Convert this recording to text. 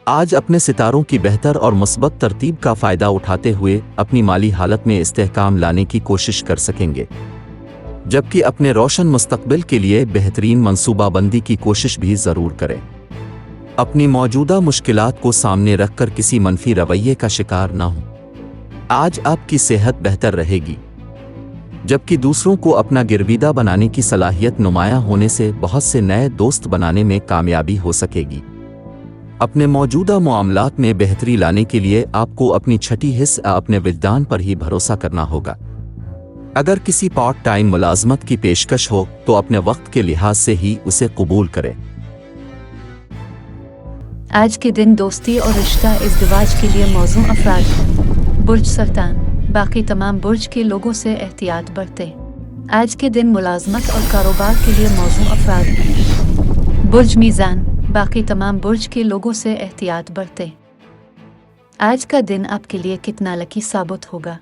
आज अपने सितारों की बेहतर और मुस्बत तरतीब का फ़ायदा उठाते हुए अपनी माली हालत में इस्तेहकाम लाने की कोशिश कर सकेंगे, जबकि अपने रोशन मुस्तकबिल के लिए बेहतरीन मंसूबाबंदी की कोशिश भी ज़रूर करें। अपनी मौजूदा मुश्किलात को सामने रखकर किसी मनफी रवैये का शिकार ना हो। आज आपकी सेहत बेहतर रहेगी, जबकि दूसरों को अपना गिरविदा बनाने की सलाहियत नुमायां होने से बहुत से नए दोस्त बनाने में कामयाबी हो सकेगी। अपने मौजूदा मामलात में बेहतरी लाने के लिए आपको अपनी छठी हिस्स अपने विजदान पर ही भरोसा करना होगा। अगर किसी पार्ट टाइम मुलाजमत की पेशकश हो तो अपने वक्त के लिहाज से ही उसे कबूल करें। आज के दिन दोस्ती और रिश्ता इज़्दिवाज के लिए मौजू अफराद। बुर्ज सरतान, बाकी तमाम बुर्ज के लोगों से एहतियात बरतें। आज के दिन मुलाजमत और कारोबार के लिए मौजू अफराद। बुर्ज मीज़ान, बाकी तमाम बुर्ज के लोगों से एहतियात बरतें। आज का दिन आपके लिए कितना लकी साबित होगा।